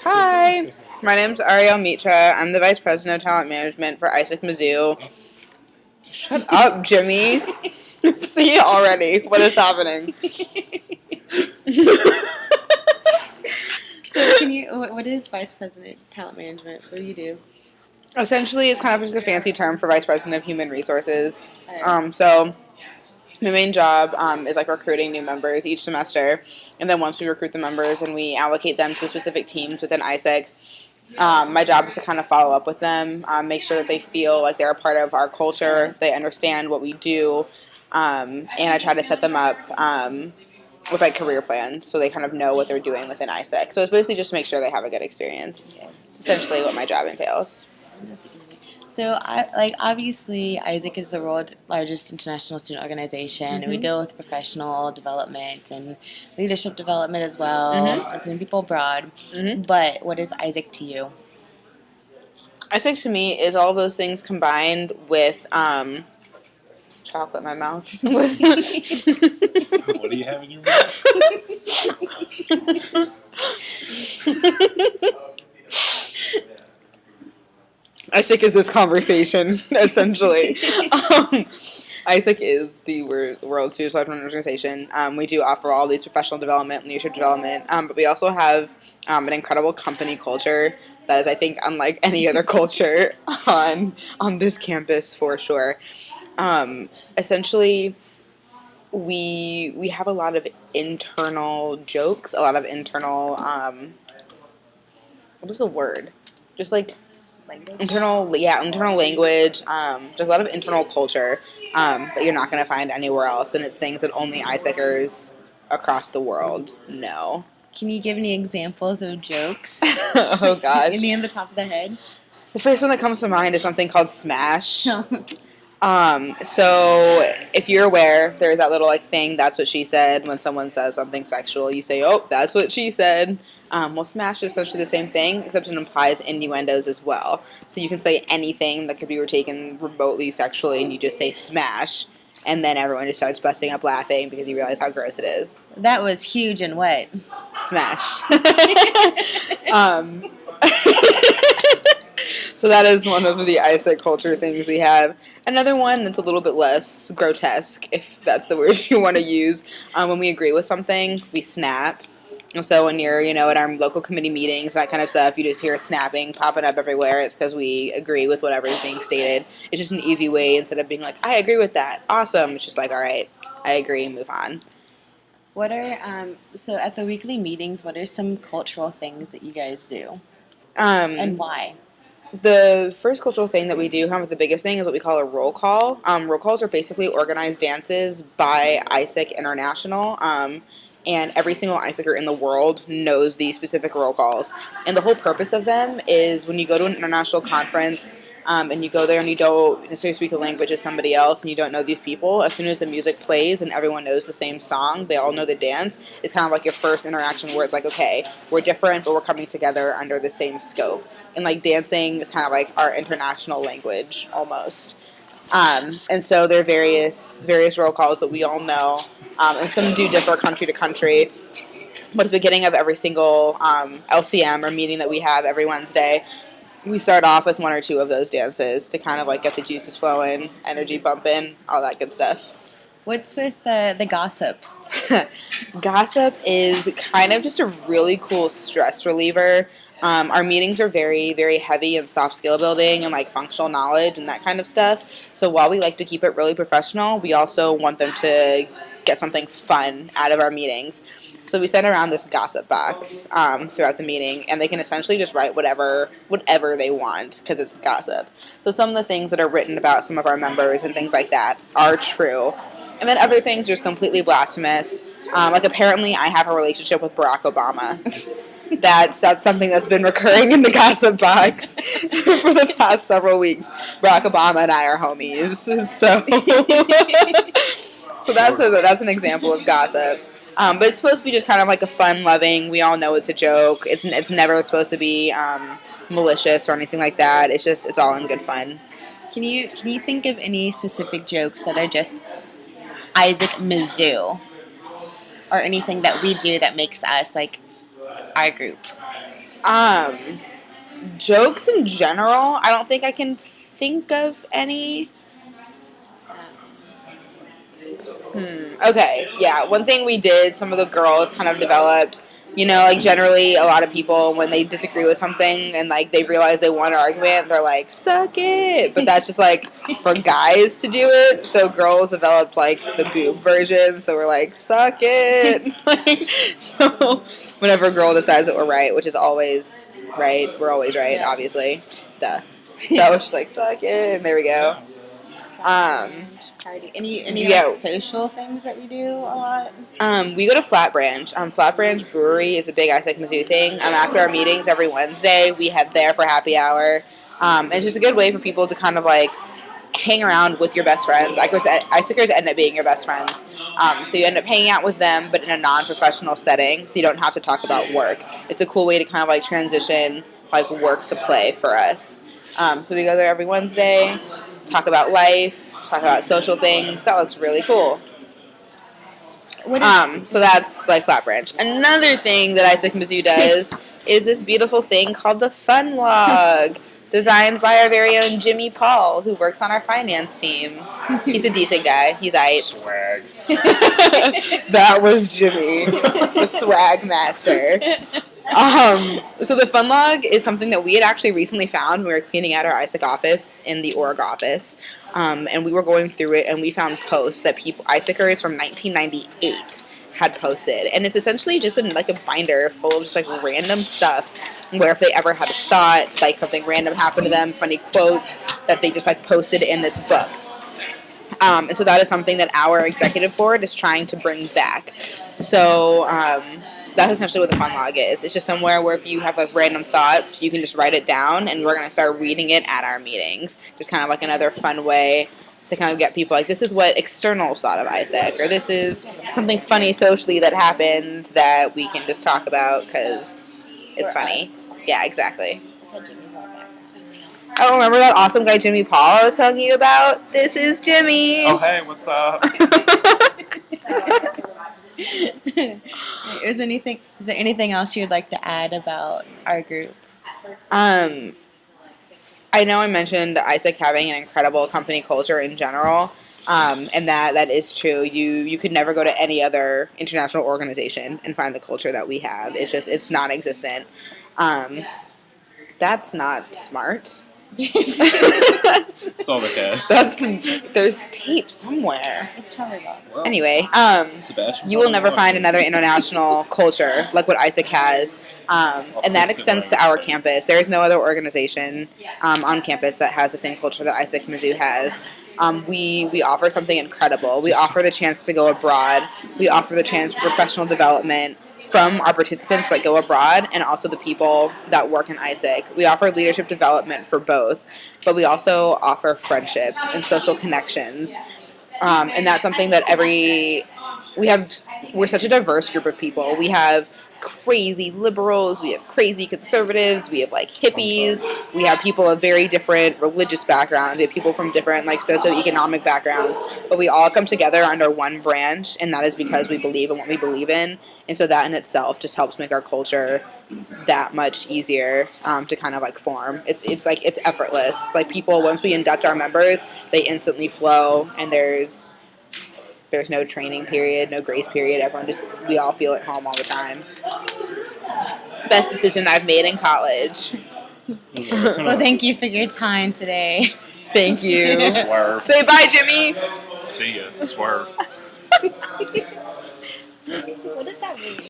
Hi, my name's Ariel Mitra. I'm the Vice President of Talent Management for Isaac Mizzou. Shut up, Jimmy. See already what is happening. So what is Vice President Talent Management? What do you do? Essentially, it's kind of just a fancy term for Vice President of Human Resources. So my main job is like recruiting new members each semester, and then once we recruit the members and we allocate them to specific teams within ISEC, my job is to kind of follow up with them, make sure that they feel like they're a part of our culture, they understand what we do, and I try to set them up with like career plans so they kind of know what they're doing within ISEC. So it's basically just to make sure they have a good experience. It's essentially what my job entails. So, obviously, Isaac is the world's largest international student organization, and we deal with professional development and leadership development as well, and doing people abroad. But what is Isaac to you? Isaac to me is all of those things combined with chocolate in my mouth. What do you have in your mouth? Isaac is this conversation, essentially. Isaac is the world's student development organization. We do offer all these professional development, leadership development, but we also have an incredible company culture that is, I think, unlike any other culture on this campus for sure. Essentially, we have a lot of internal jokes, a lot of internal what is the word? Just like internal language. There's a lot of internal culture that you're not going to find anywhere else, and it's things that only ISECers across the world know. Can you give any examples of jokes? Oh gosh, Any on the top of the head? The first one that comes to mind is something called Smash. So if you're aware, there's that little like thing, that's what she said. When someone says something sexual, you say, oh, that's what she said. Well, Smash is essentially the same thing, except it implies innuendos as well. So you can say anything that could be taken remotely sexually, and you just say Smash, and then everyone just starts busting up laughing because you realize how gross it is. That was huge and what? Smash. So that is one of the ISEC culture things we have. Another one that's a little bit less grotesque, if that's the word you want to use. When we agree with something, we snap. And so when you're, at our local committee meetings, that kind of stuff, you just hear snapping popping up everywhere. It's because we agree with whatever is being stated. It's just an easy way, instead of being like, I agree with that. Awesome. It's just like, all right, I agree, move on. What are, so at the weekly meetings, what are some cultural things that you guys do? And why? The first cultural thing that we do, kind of the biggest thing, is what we call a roll call. Roll calls are basically organized dances by ISEC International, and every single ISECer in the world knows these specific roll calls. And the whole purpose of them is when you go to an international conference and you go there and you don't necessarily speak the language as somebody else and you don't know these people, as soon as the music plays and everyone knows the same song, they all know the dance, it's kind of like your first interaction where it's like, okay, we're different, but we're coming together under the same scope. And like dancing is kind of like our international language almost. And so there are various roll calls that we all know, and some do differ country to country. But at the beginning of every single LCM or meeting that we have every Wednesday, we start off with one or two of those dances to kind of like get the juices flowing, energy pumping, all that good stuff. What's with the gossip? Gossip is kind of just a really cool stress reliever. Our meetings are very, very heavy in soft skill building and like functional knowledge and that kind of stuff. So while we like to keep it really professional, we also want them to get something fun out of our meetings. So we send around this gossip box throughout the meeting, and they can essentially just write whatever they want because it's gossip. So some of the things that are written about some of our members and things like that are true. And then other things are just completely blasphemous. Like apparently I have a relationship with Barack Obama. That's something that's been recurring in the gossip box for the past several weeks. Barack Obama and I are homies. So that's an example of gossip. But it's supposed to be just kind of like a fun-loving, we all know it's a joke. It's never supposed to be malicious or anything like that. It's all in good fun. Can you think of any specific jokes that are just Isaac Mizzou? Or anything that we do that makes us like our group? Jokes in general. I don't think I can think of any. Okay, yeah. One thing we did, some of the girls kind of developed, like generally a lot of people when they disagree with something and like they realize they won an argument, they're like, suck it. But that's just like for guys to do it. So girls developed like the boob version. So we're like, suck it. So whenever a girl decides that we're right, which is always right, we're always right, obviously. Duh. So it's just like, suck it. And there we go. Party. Any like social things that we do a lot? We go to Flat Branch. Flat Branch Brewery is a big ISEC Mizzou thing. After our meetings every Wednesday, we head there for happy hour. And it's just a good way for people to kind of like hang around with your best friends. ISECers end up being your best friends. So you end up hanging out with them, but in a non-professional setting, so you don't have to talk about work. It's a cool way to kind of like transition like work to play for us. So we go there every Wednesday, talk about life, talk about social things. That looks really cool. So that's like Flat Branch. Another thing that ISEC Mizzou does is this beautiful thing called the Fun Log, designed by our very own Jimmy Paul, who works on our finance team. He's a decent guy. He's aight. Swag. That was Jimmy, the swag master. So the Fun Log is something that we had actually recently found when we were cleaning out our ISEC office in the org office. And we were going through it, and we found posts that ISECers from 1998 had posted. And it's essentially just like a binder full of just like random stuff where if they ever had a thought, like something random happened to them, funny quotes that they just like posted in this book. And so that is something that our executive board is trying to bring back. So that's essentially what the Fun Log is. It's just somewhere where if you have like random thoughts, you can just write it down, and we're going to start reading it at our meetings. Just kind of like another fun way to kind of get people like, this is what externals thought of ISEC, or this is something funny socially that happened that we can just talk about because it's funny. Us. Yeah, exactly. Oh, remember that awesome guy Jimmy Paul I was telling you about? This is Jimmy. Oh, hey, what's up? Is there anything else you'd like to add about our group? I know I mentioned ISEC having an incredible company culture in general, and that is true. You could never go to any other international organization and find the culture that we have. It's non-existent. That's not smart. It's all okay. There's tape somewhere. It's probably not. Well, anyway, Sebastian, you will never find another international culture like what ISEC has, and that extends to our campus. There is no other organization on campus that has the same culture that ISEC Mizzou has. We offer something incredible. We offer the chance to go abroad. We offer the chance for professional development from our participants that go abroad and also the people that work in ISEC. We offer leadership development for both, but we also offer friendship and social connections. And that's something that we're such a diverse group of people. We have crazy liberals, we have crazy conservatives, we have like hippies, we have people of very different religious backgrounds, we have people from different like socioeconomic backgrounds, but we all come together under one branch, and that is because we believe in what we believe in, and so that in itself just helps make our culture that much easier to kind of like form. It's like it's effortless. Like people, once we induct our members, they instantly flow, and there's no training period, no grace period. We all feel at home all the time. Best decision I've made in college. Well, thank you for your time today. Thank you. Swerve. Say bye, Jimmy. See ya. Swerve. What does that mean?